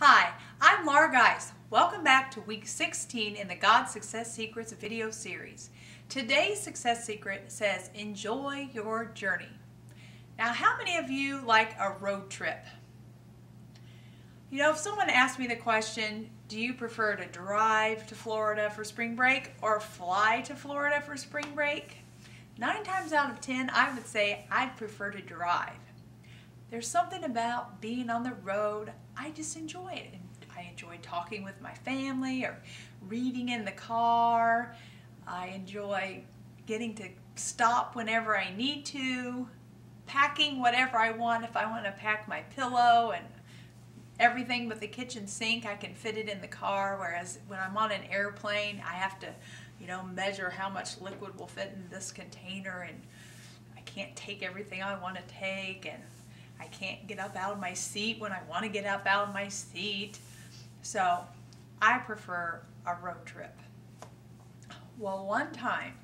Hi, I'm Geis. Welcome back to week 16 in the God Success Secrets video series. Today's success secret says, enjoy your journey. Now, how many of you like a road trip? You know, if someone asked me the question, do you prefer to drive to Florida for spring break or fly to Florida for spring break? 9 times out of 10, I would say I'd prefer to drive. There's something about being on the road. I just enjoy it. I enjoy talking with my family or reading in the car. I enjoy getting to stop whenever I need to, packing whatever I want. If I want to pack my pillow and everything but the kitchen sink, I can fit it in the car, whereas when I'm on an airplane, I have to, measure how much liquid will fit in this container, and I can't take everything I want to take, and I can't get up out of my seat when I want to get up out of my seat. So I prefer a road trip. Well, one time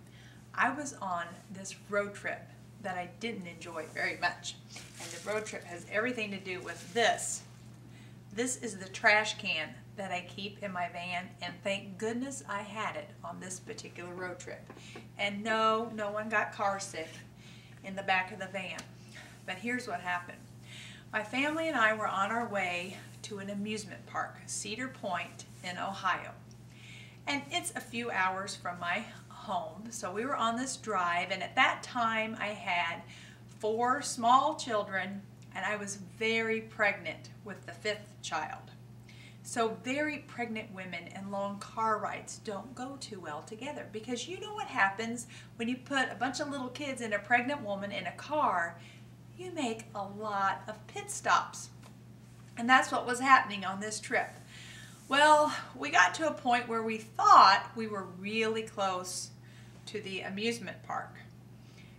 I was on this road trip that I didn't enjoy very much. And the road trip has everything to do with this. This is the trash can that I keep in my van, and thank goodness I had it on this particular road trip. And no one got car sick in the back of the van. But here's what happened. My family and I were on our way to an amusement park, Cedar Point in Ohio. And it's a few hours from my home, so we were on this drive, and at that time I had 4 small children, and I was very pregnant with the 5th child. So very pregnant women and long car rides don't go too well together, because you know what happens when you put a bunch of little kids and a pregnant woman in a car. You make a lot of pit stops. And that's what was happening on this trip. Well, we got to a point where we thought we were really close to the amusement park.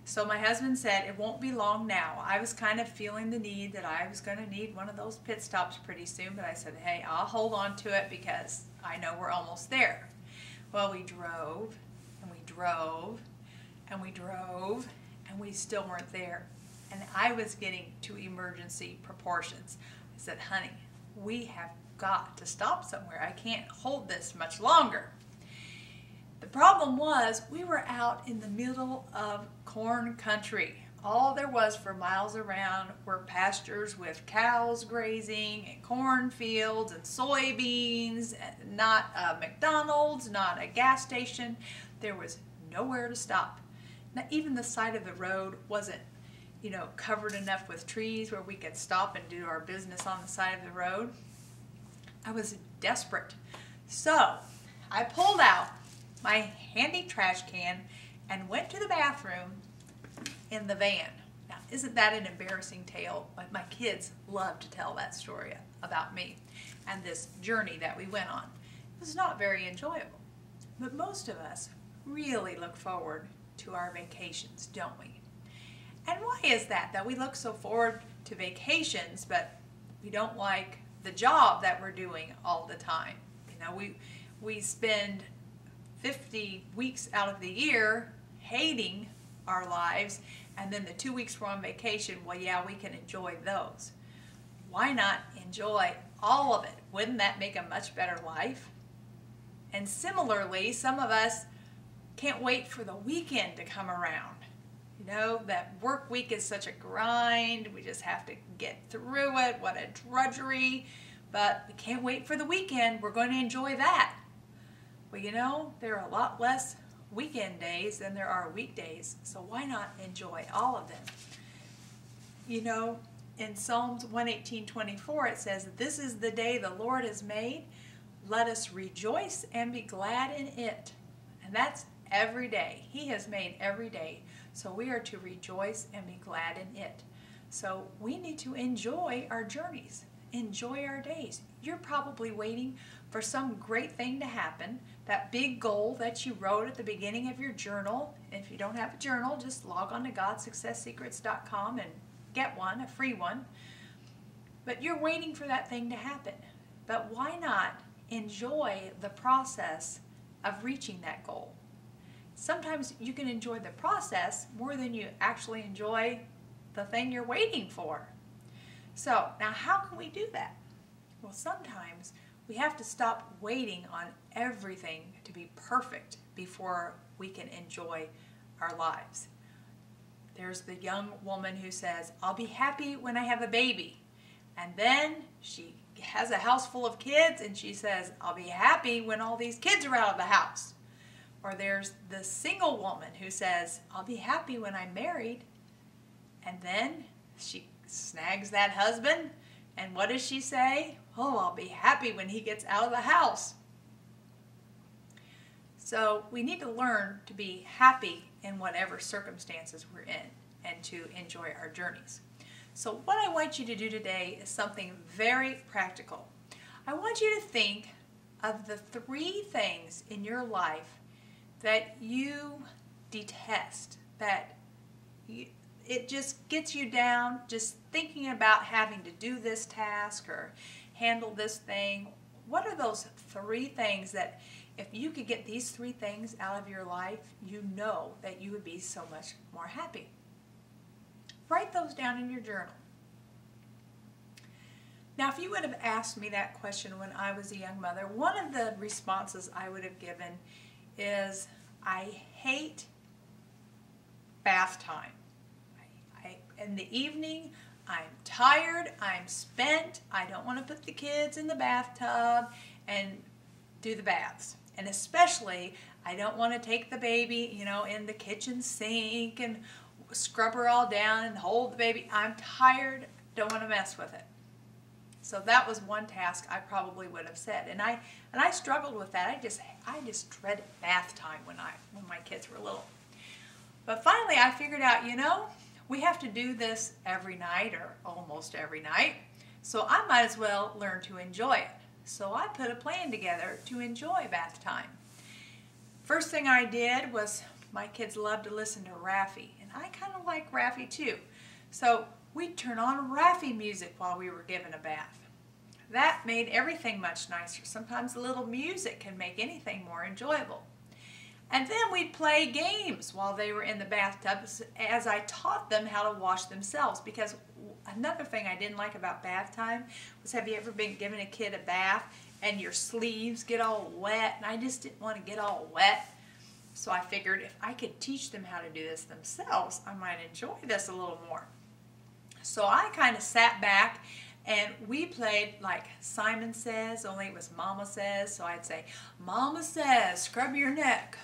So my husband said, it won't be long now. I was kind of feeling the need that I was going to need one of those pit stops pretty soon, but I said, hey, I'll hold on to it because I know we're almost there. Well, we drove, and we drove, and we drove, and we still weren't there. And I was getting to emergency proportions. I said, honey, we have got to stop somewhere. I can't hold this much longer. The problem was we were out in the middle of corn country. All there was for miles around were pastures with cows grazing and cornfields and soybeans, not a McDonald's, not a gas station. There was nowhere to stop. Now, even the side of the road wasn't covered enough with trees where we could stop and do our business on the side of the road. I was desperate. So I pulled out my handy trash can and went to the bathroom in the van. Now, isn't that an embarrassing tale? My kids love to tell that story about me and this journey that we went on. It was not very enjoyable. But most of us really look forward to our vacations, don't we? And why is that we look so forward to vacations, but we don't like the job that we're doing all the time? We spend 50 weeks out of the year hating our lives, and then the 2 weeks we're on vacation, well, yeah, we can enjoy those. Why not enjoy all of it? Wouldn't that make a much better life? And similarly, some of us can't wait for the weekend to come around. That work week is such a grind. We just have to get through it. What a drudgery. But we can't wait for the weekend. We're going to enjoy that. Well, there are a lot less weekend days than there are weekdays. So why not enjoy all of them? In Psalms 118:24 it says, this is the day the Lord has made. Let us rejoice and be glad in it. And that's every day. He has made every day. So we are to rejoice and be glad in it. So we need to enjoy our journeys, enjoy our days. You're probably waiting for some great thing to happen, that big goal that you wrote at the beginning of your journal. If you don't have a journal, just log on to godsuccesssecrets.com and get one, a free one. But you're waiting for that thing to happen. But why not enjoy the process of reaching that goal? Sometimes you can enjoy the process more than you actually enjoy the thing you're waiting for. So now how can we do that? Well, sometimes we have to stop waiting on everything to be perfect before we can enjoy our lives. There's the young woman who says, I'll be happy when I have a baby. And then she has a house full of kids and she says, I'll be happy when all these kids are out of the house. Or there's the single woman who says, I'll be happy when I'm married. And then she snags that husband. And what does she say? Oh, I'll be happy when he gets out of the house. So we need to learn to be happy in whatever circumstances we're in and to enjoy our journeys. So what I want you to do today is something very practical. I want you to think of the 3 things in your life that you detest, that it just gets you down just thinking about having to do this task or handle this thing. What are those 3 things that if you could get these 3 things out of your life, you know that you would be so much more happy? Write those down in your journal. Now, if you would have asked me that question when I was a young mother, one of the responses I would have given is, I hate bath time. In the evening, I'm tired, I'm spent, I don't want to put the kids in the bathtub and do the baths. And especially, I don't want to take the baby, in the kitchen sink and scrub her all down and hold the baby. I'm tired, don't want to mess with it. So that was one task I probably would have said. And I struggled with that. I just dreaded bath time when my kids were little. But finally I figured out, we have to do this every night or almost every night. So I might as well learn to enjoy it. So I put a plan together to enjoy bath time. First thing I did was, my kids love to listen to Raffi, and I kind of like Raffi too. So we'd turn on Raffi music while we were given a bath. That made everything much nicer. Sometimes a little music can make anything more enjoyable. And then we'd play games while they were in the bathtub as I taught them how to wash themselves. Because another thing I didn't like about bath time was, have you ever been giving a kid a bath and your sleeves get all wet? And I just didn't want to get all wet. So I figured if I could teach them how to do this themselves, I might enjoy this a little more. So I kind of sat back and we played like Simon Says, only it was Mama Says. So I'd say, Mama says, scrub your neck.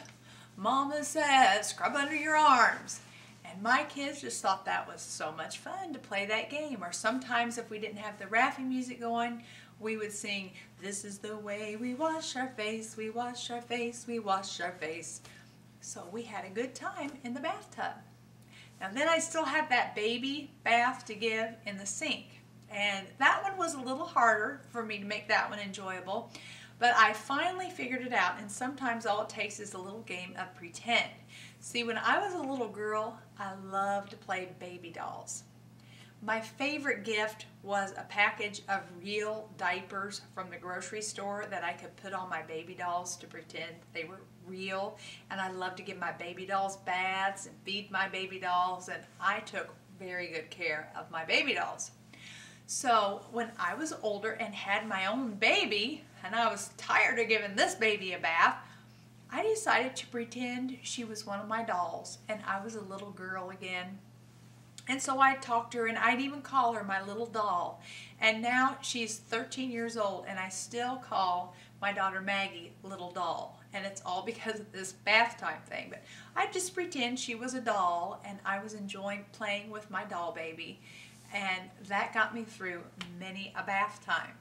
Mama says, scrub under your arms. And my kids just thought that was so much fun to play that game. Or sometimes if we didn't have the Raffi music going, we would sing, this is the way we wash our face, we wash our face, we wash our face. So we had a good time in the bathtub. Now then I still had that baby bath to give in the sink. And that one was a little harder for me to make that one enjoyable. But I finally figured it out, and sometimes all it takes is a little game of pretend. See, when I was a little girl, I loved to play baby dolls. My favorite gift was a package of real diapers from the grocery store that I could put on my baby dolls to pretend they were real. And I loved to give my baby dolls baths and feed my baby dolls, and I took very good care of my baby dolls. So when I was older and had my own baby, and I was tired of giving this baby a bath, I decided to pretend she was one of my dolls and I was a little girl again. And so I'd talk to her, and I'd even call her my little doll. And now she's 13 years old, and I still call my daughter Maggie little doll. And it's all because of this bath time thing. But I'd just pretend she was a doll, and I was enjoying playing with my doll baby. And that got me through many a bath time.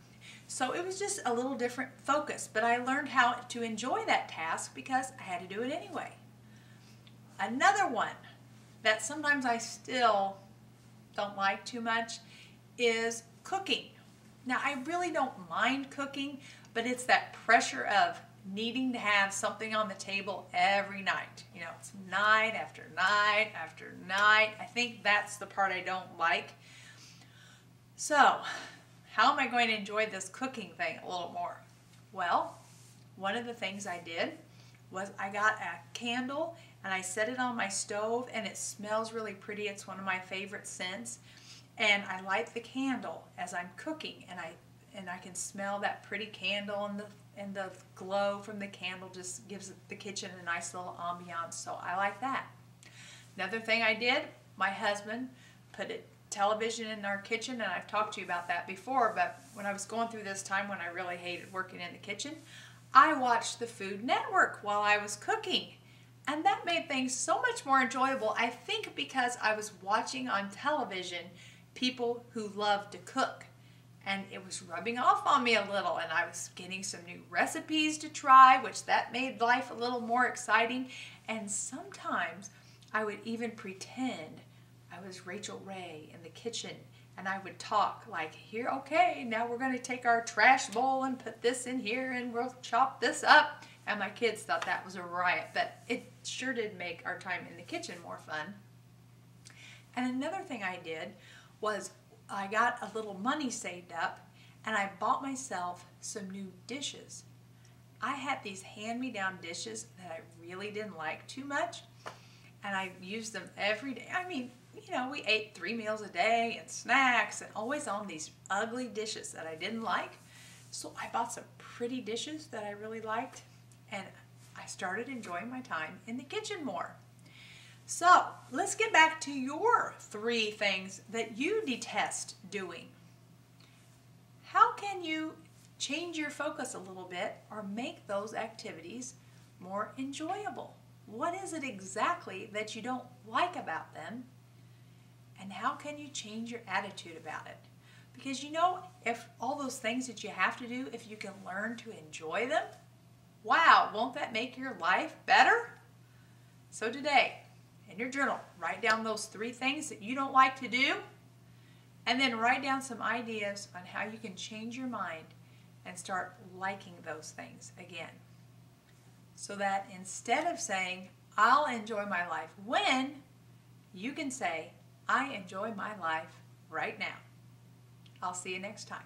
So it was just a little different focus, but I learned how to enjoy that task because I had to do it anyway. Another one that sometimes I still don't like too much is cooking. Now, I really don't mind cooking, but it's that pressure of needing to have something on the table every night. It's night after night after night. I think that's the part I don't like. So, how am I going to enjoy this cooking thing a little more? Well, one of the things I did was I got a candle and I set it on my stove, and it smells really pretty. It's one of my favorite scents. And I light the candle as I'm cooking, and and I can smell that pretty candle, and the glow from the candle just gives the kitchen a nice little ambiance, so I like that. Another thing I did, my husband put a television in our kitchen, and I've talked to you about that before, but when I was going through this time when I really hated working in the kitchen, I watched the Food Network while I was cooking. And that made things so much more enjoyable, I think because I was watching on television people who love to cook. And it was rubbing off on me a little, and I was getting some new recipes to try, which that made life a little more exciting. And sometimes I would even pretend I was Rachel Ray in the kitchen, and I would talk like, here, okay, now we're going to take our trash bowl and put this in here, and we'll chop this up. And my kids thought that was a riot, but it sure did make our time in the kitchen more fun. And another thing I did was I got a little money saved up, and I bought myself some new dishes. I had these hand-me-down dishes that I really didn't like too much, and I used them every day. I mean, you know, we ate 3 meals a day and snacks and always on these ugly dishes that I didn't like. So I bought some pretty dishes that I really liked, and I started enjoying my time in the kitchen more. So let's get back to your 3 things that you detest doing. How can you change your focus a little bit or make those activities more enjoyable? What is it exactly that you don't like about them? And how can you change your attitude about it? Because you know, if all those things that you have to do, if you can learn to enjoy them, wow, won't that make your life better? So today, in your journal, write down those 3 things that you don't like to do, and then write down some ideas on how you can change your mind and start liking those things again. So that instead of saying, I'll enjoy my life when, you can say, I enjoy my life right now. I'll see you next time.